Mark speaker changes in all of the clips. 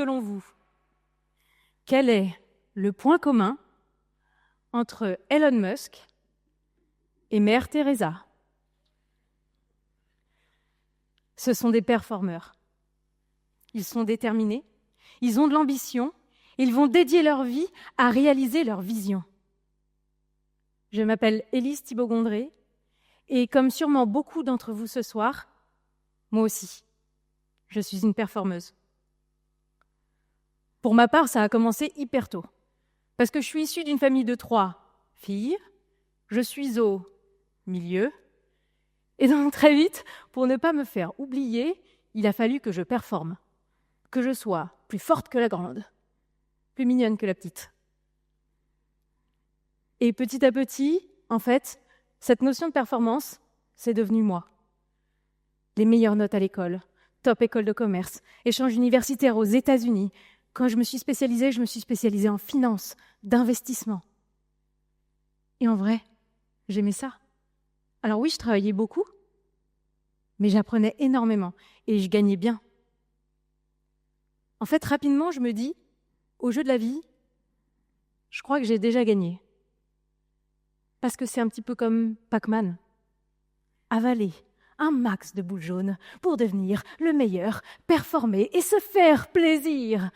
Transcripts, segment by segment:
Speaker 1: selon vous, quel est le point commun entre Elon Musk et Mère Teresa? Ce sont des performeurs. Ils sont déterminés, ils ont de l'ambition, ils vont dédier leur vie à réaliser leur vision. Je m'appelle Élise Thibault-Gondré et comme sûrement beaucoup d'entre vous ce soir, moi aussi, je suis une performeuse. Pour ma part, ça a commencé hyper tôt, parce que je suis issue d'une famille de 3 filles, je suis au milieu, et donc très vite, pour ne pas me faire oublier, il a fallu que je performe, que je sois plus forte que la grande, plus mignonne que la petite. Et petit à petit, en fait, cette notion de performance, c'est devenu moi. Les meilleures notes à l'école, top école de commerce, échange universitaire aux États-Unis. Quand je me suis spécialisée en finance, d'investissement. Et en vrai, j'aimais ça. Alors oui, je travaillais beaucoup, mais j'apprenais énormément et je gagnais bien. En fait, rapidement, je me dis, au jeu de la vie, je crois que j'ai déjà gagné. Parce que c'est un petit peu comme Pac-Man. Avaler un max de boules jaunes pour devenir le meilleur, performer et se faire plaisir.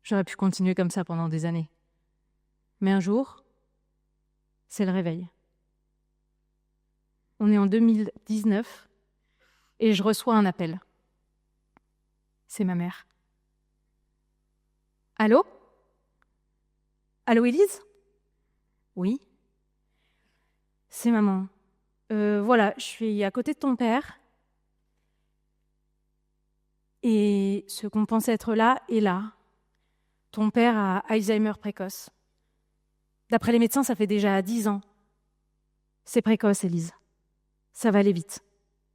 Speaker 1: J'aurais pu continuer comme ça pendant des années. Mais un jour, c'est le réveil. On est en 2019 et je reçois un appel. C'est ma mère. Allô? Allô, Élise? Oui. C'est maman. Voilà, je suis à côté de ton père. Et ce qu'on pense être là est là. Ton père a Alzheimer précoce. D'après les médecins, ça fait déjà 10 ans. C'est précoce, Élise. Ça va aller vite.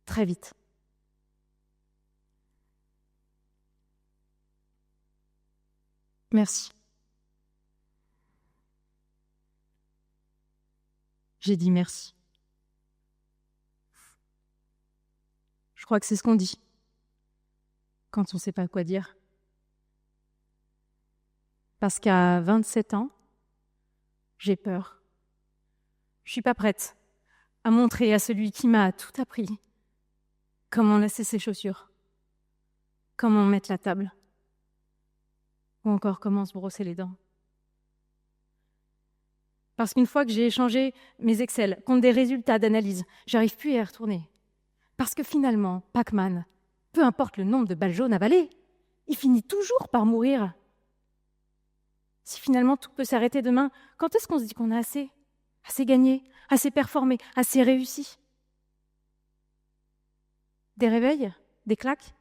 Speaker 1: Très vite. Merci. J'ai dit merci. Je crois que c'est ce qu'on dit quand on ne sait pas quoi dire. Parce qu'à 27 ans, j'ai peur. Je suis pas prête à montrer à celui qui m'a tout appris comment laisser ses chaussures, comment mettre la table, ou encore comment se brosser les dents. Parce qu'une fois que j'ai échangé mes Excel contre des résultats d'analyse, j'arrive plus à y retourner. Parce que finalement, Pac-Man, peu importe le nombre de balles jaunes avalées, il finit toujours par mourir. Si finalement tout peut s'arrêter demain, quand est-ce qu'on se dit qu'on a assez? Assez gagné, assez performé, assez réussi? Des réveils? Des claques?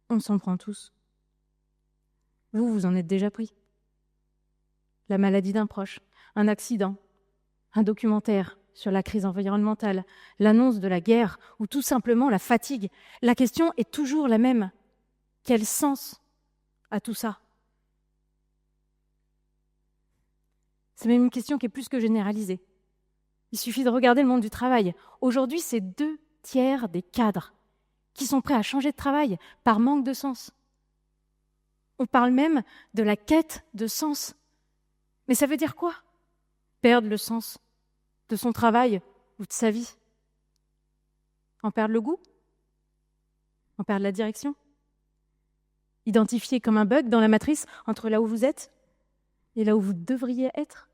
Speaker 1: On s'en prend tous. Vous en êtes déjà pris. La maladie d'un proche, un accident, un documentaire sur la crise environnementale, l'annonce de la guerre ou tout simplement la fatigue. La question est toujours la même. Quel sens a tout ça? C'est même une question qui est plus que généralisée. Il suffit de regarder le monde du travail. Aujourd'hui, c'est 2/3 des cadres qui sont prêts à changer de travail par manque de sens. On parle même de la quête de sens. Mais ça veut dire quoi? Perdre le sens de son travail ou de sa vie? En perdre le goût? En perdre la direction? Identifié comme un bug dans la matrice entre là où vous êtes et là où vous devriez être?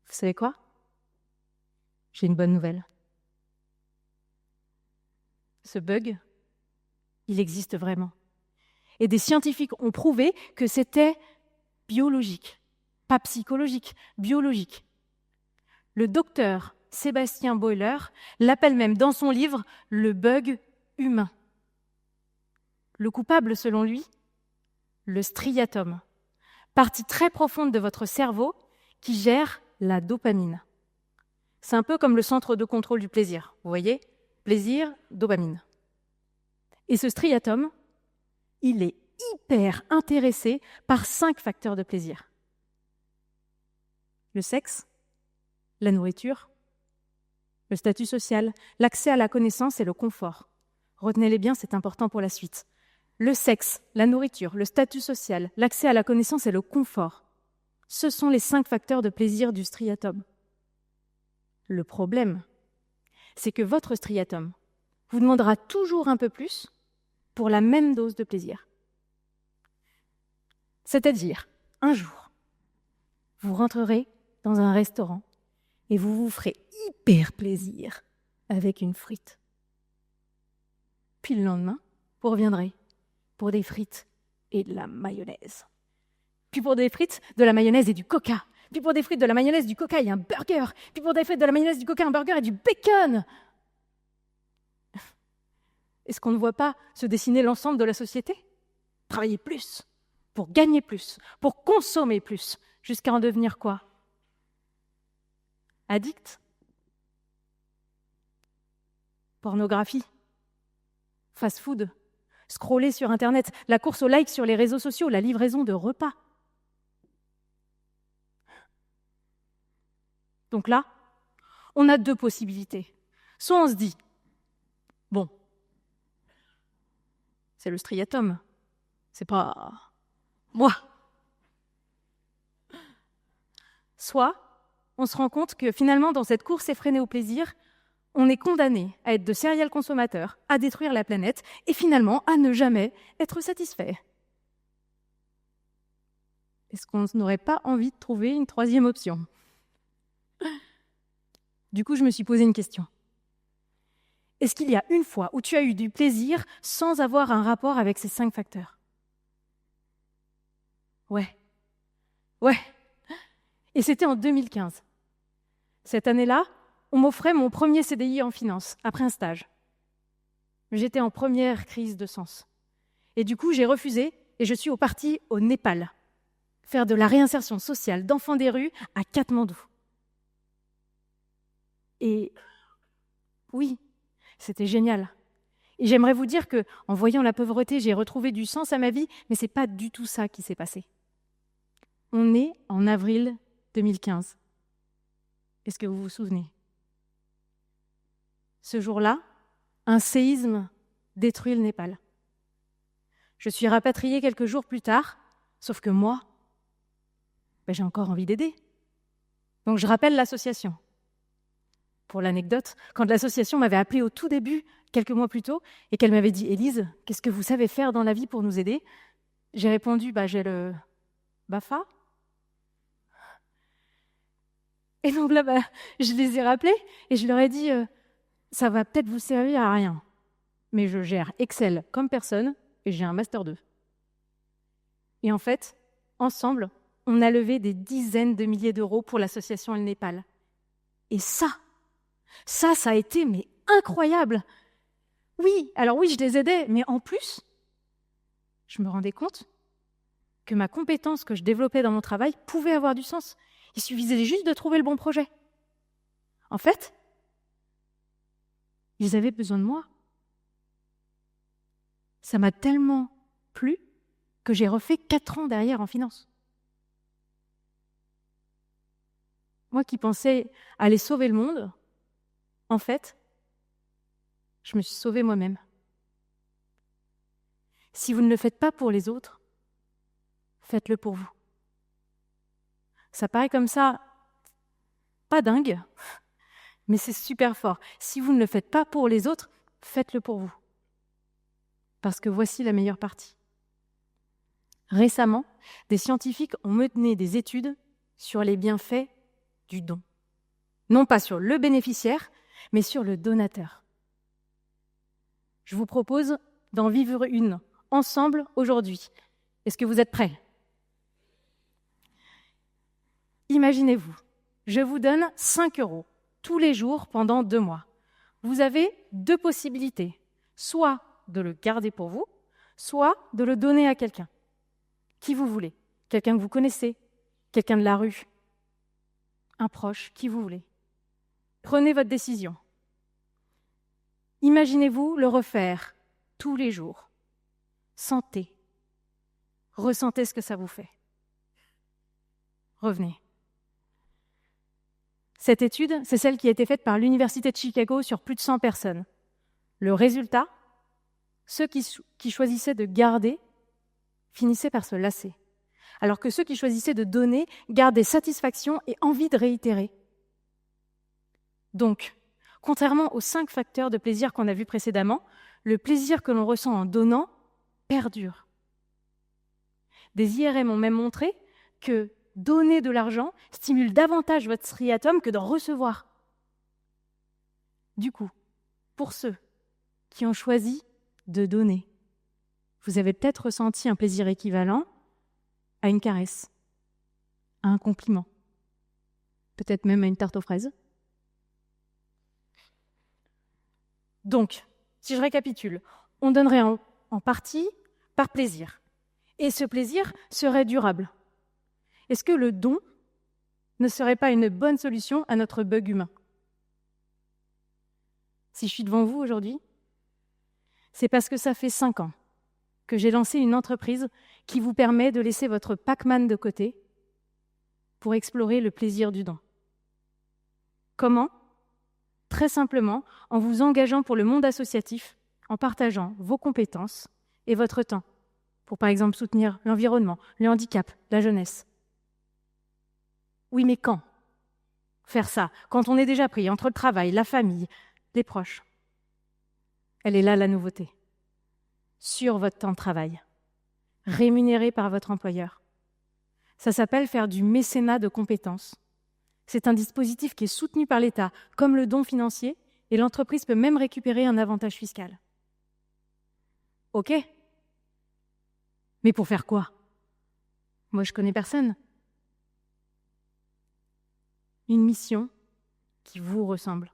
Speaker 1: Vous savez quoi? J'ai une bonne nouvelle. Ce bug, il existe vraiment. Et des scientifiques ont prouvé que c'était biologique, pas psychologique, biologique. Le docteur Sébastien Boiler l'appelle même dans son livre le bug humain. Le coupable, selon lui, le striatum, partie très profonde de votre cerveau qui gère la dopamine. C'est un peu comme le centre de contrôle du plaisir, vous voyez? Plaisir, dopamine. Et ce striatum, il est hyper intéressé par 5 facteurs de plaisir. Le sexe, la nourriture, le statut social, l'accès à la connaissance et le confort. Retenez-les bien, c'est important pour la suite. Le sexe, la nourriture, le statut social, l'accès à la connaissance et le confort. Ce sont les 5 facteurs de plaisir du striatum. Le problème, c'est que votre striatum vous demandera toujours un peu plus pour la même dose de plaisir. C'est-à-dire, un jour, vous rentrerez dans un restaurant et vous vous ferez hyper plaisir avec une frite. Puis le lendemain, vous reviendrez pour des frites et de la mayonnaise. Puis pour des frites, de la mayonnaise et du coca. Puis pour des frites, de la mayonnaise, du coca et un burger. Puis pour des frites, de la mayonnaise, du coca, un burger et du bacon. Est-ce qu'on ne voit pas se dessiner l'ensemble de la société ? Travailler plus, pour gagner plus, pour consommer plus, jusqu'à en devenir quoi ? Addict ? Pornographie ? Fast-food ? Scroller sur Internet ? La course au like sur les réseaux sociaux ? La livraison de repas ? Donc là, on a 2 possibilités. Soit on se dit, bon, c'est le striatum, c'est pas moi. Soit on se rend compte que finalement, dans cette course effrénée au plaisir, on est condamné à être de serial consommateurs, à détruire la planète et finalement à ne jamais être satisfait. Est-ce qu'on n'aurait pas envie de trouver une 3e option ? Du coup, je me suis posé une question. Est-ce qu'il y a une fois où tu as eu du plaisir sans avoir un rapport avec ces 5 facteurs ? Ouais. Et c'était en 2015. Cette année-là, on m'offrait mon premier CDI en finance, après un stage. J'étais en première crise de sens. Et du coup, j'ai refusé et je suis partie au Népal, faire de la réinsertion sociale d'enfants des rues à Katmandou. Et oui, c'était génial. Et j'aimerais vous dire que, en voyant la pauvreté, j'ai retrouvé du sens à ma vie, mais c'est pas du tout ça qui s'est passé. On est en avril 2015. Est-ce que vous vous souvenez ? Ce jour-là, un séisme détruit le Népal. Je suis rapatriée quelques jours plus tard, sauf que moi, j'ai encore envie d'aider. Donc je rappelle l'association. Pour l'anecdote, quand l'association m'avait appelée au tout début, quelques mois plus tôt, et qu'elle m'avait dit « Élise, qu'est-ce que vous savez faire dans la vie pour nous aider ?» J'ai répondu « J'ai le BAFA. » Et donc là, je les ai rappelés et je leur ai dit ça va peut-être vous servir à rien, mais je gère Excel comme personne et j'ai un Master 2. Et en fait, ensemble, on a levé des dizaines de milliers d'euros pour l'association El Népal. Et ça a été incroyable. Oui, je les aidais, mais en plus, je me rendais compte que ma compétence que je développais dans mon travail pouvait avoir du sens. Il suffisait juste de trouver le bon projet. En fait, ils avaient besoin de moi. Ça m'a tellement plu que j'ai refait 4 ans derrière en finance. Moi qui pensais aller sauver le monde, en fait, je me suis sauvée moi-même. Si vous ne le faites pas pour les autres, faites-le pour vous. Ça paraît comme ça, pas dingue, mais c'est super fort. Si vous ne le faites pas pour les autres, faites-le pour vous. Parce que voici la meilleure partie. Récemment, des scientifiques ont mené des études sur les bienfaits du don. Non pas sur le bénéficiaire, mais sur le donateur. Je vous propose d'en vivre une ensemble aujourd'hui. Est-ce que vous êtes prêts ? Imaginez-vous, je vous donne 5 € tous les jours pendant 2 mois. Vous avez 2 possibilités, soit de le garder pour vous, soit de le donner à quelqu'un. Qui vous voulez ? Quelqu'un que vous connaissez ? Quelqu'un de la rue ? Un proche ? Qui vous voulez ? Prenez votre décision. Imaginez-vous le refaire tous les jours. Sentez. Ressentez ce que ça vous fait. Revenez. Cette étude, c'est celle qui a été faite par l'Université de Chicago sur plus de 100 personnes. Le résultat, ceux qui choisissaient de garder finissaient par se lasser, alors que ceux qui choisissaient de donner gardaient satisfaction et envie de réitérer. Donc, contrairement aux 5 facteurs de plaisir qu'on a vus précédemment, le plaisir que l'on ressent en donnant perdure. Des IRM ont même montré que donner de l'argent stimule davantage votre striatum que d'en recevoir. Du coup, pour ceux qui ont choisi de donner, vous avez peut-être ressenti un plaisir équivalent à une caresse, à un compliment, peut-être même à une tarte aux fraises. Donc, si je récapitule, on donnerait en partie par plaisir. Et ce plaisir serait durable. Est-ce que le don ne serait pas une bonne solution à notre bug humain ? Si je suis devant vous aujourd'hui, c'est parce que ça fait 5 ans que j'ai lancé une entreprise qui vous permet de laisser votre Pac-Man de côté pour explorer le plaisir du don. Comment ? Très simplement, en vous engageant pour le monde associatif, en partageant vos compétences et votre temps, pour par exemple soutenir l'environnement, le handicap, la jeunesse. Oui, mais quand ? Faire ça, quand on est déjà pris entre le travail, la famille, les proches. Elle est là la nouveauté. Sur votre temps de travail, rémunéré par votre employeur. Ça s'appelle faire du mécénat de compétences. C'est un dispositif qui est soutenu par l'État, comme le don financier, et l'entreprise peut même récupérer un avantage fiscal. Ok ? Mais pour faire quoi ? Moi, je connais personne. Une mission qui vous ressemble.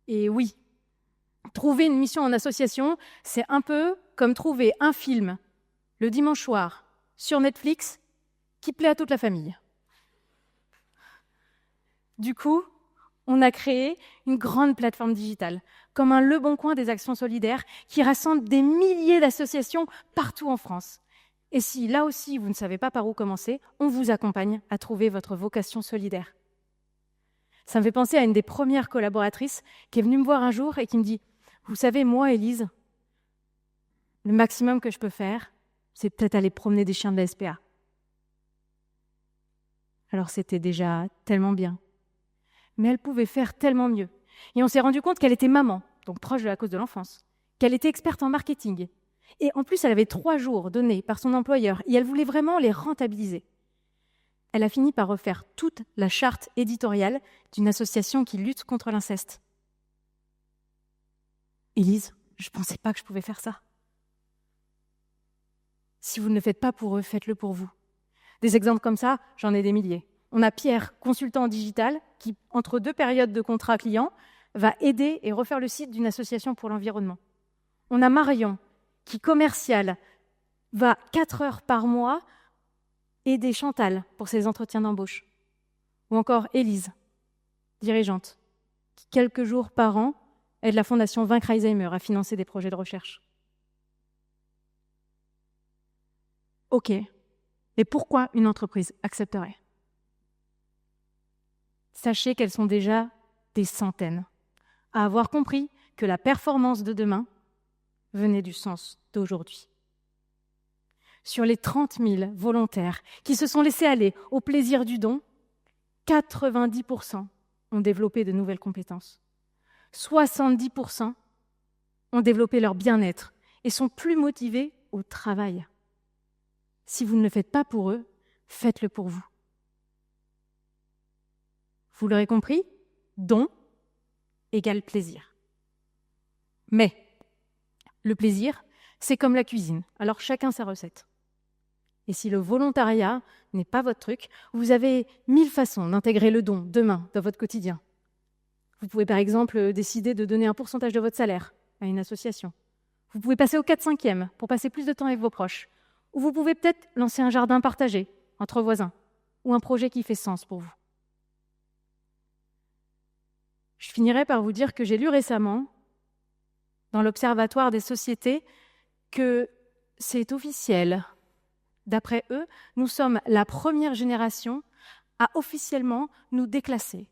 Speaker 1: Et oui, trouver une mission en association, c'est un peu comme trouver un film le dimanche soir sur Netflix qui plaît à toute la famille. Du coup, on a créé une grande plateforme digitale, comme un Le Bon Coin des actions solidaires, qui rassemble des milliers d'associations partout en France. Et si, là aussi, vous ne savez pas par où commencer, on vous accompagne à trouver votre vocation solidaire. Ça me fait penser à une des premières collaboratrices qui est venue me voir un jour et qui me dit « Vous savez, moi, Élise, le maximum que je peux faire, c'est peut-être aller promener des chiens de la SPA. » Alors c'était déjà tellement bien. Mais elle pouvait faire tellement mieux. Et on s'est rendu compte qu'elle était maman, donc proche de la cause de l'enfance, qu'elle était experte en marketing. Et en plus, elle avait 3 jours donnés par son employeur et elle voulait vraiment les rentabiliser. Elle a fini par refaire toute la charte éditoriale d'une association qui lutte contre l'inceste. Élise, je ne pensais pas que je pouvais faire ça. Si vous ne le faites pas pour eux, faites-le pour vous. Des exemples comme ça, j'en ai des milliers. On a Pierre, consultant en digital, qui, entre 2 périodes de contrat client, va aider et refaire le site d'une association pour l'environnement. On a Marion, qui, commercial, va 4 heures par mois aider Chantal pour ses entretiens d'embauche. Ou encore Élise, dirigeante, qui, quelques jours par an, aide la Fondation Vaincre Alzheimer à financer des projets de recherche. Ok, et pourquoi une entreprise accepterait ? Sachez qu'elles sont déjà des centaines à avoir compris que la performance de demain venait du sens d'aujourd'hui. Sur les 30 000 volontaires qui se sont laissés aller au plaisir du don, 90% ont développé de nouvelles compétences. 70% ont développé leur bien-être et sont plus motivés au travail. Si vous ne le faites pas pour eux, faites-le pour vous. Vous l'aurez compris, don égale plaisir. Mais le plaisir, c'est comme la cuisine, alors chacun sa recette. Et si le volontariat n'est pas votre truc, vous avez 1000 façons d'intégrer le don demain dans votre quotidien. Vous pouvez par exemple décider de donner un pourcentage de votre salaire à une association. Vous pouvez passer au 4/5e pour passer plus de temps avec vos proches. Ou vous pouvez peut-être lancer un jardin partagé entre voisins ou un projet qui fait sens pour vous. Je finirai par vous dire que j'ai lu récemment, dans l'Observatoire des sociétés, que c'est officiel. D'après eux, nous sommes la première génération à officiellement nous déclasser.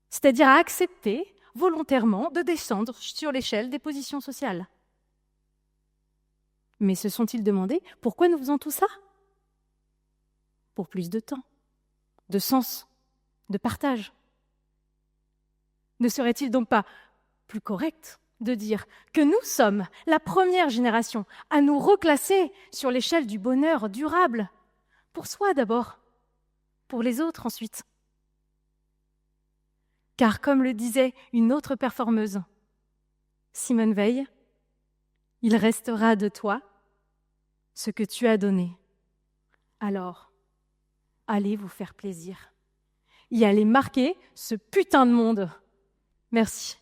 Speaker 1: C'est-à-dire à accepter, volontairement de descendre sur l'échelle des positions sociales. Mais se sont-ils demandé pourquoi nous faisons tout ça? Pour plus de temps, de sens, de partage. Ne serait-il donc pas plus correct de dire que nous sommes la première génération à nous reclasser sur l'échelle du bonheur durable, pour soi d'abord, pour les autres ensuite? Car comme le disait une autre performeuse, Simone Veil, il restera de toi ce que tu as donné. Alors, allez vous faire plaisir et allez marquer ce putain de monde. Merci.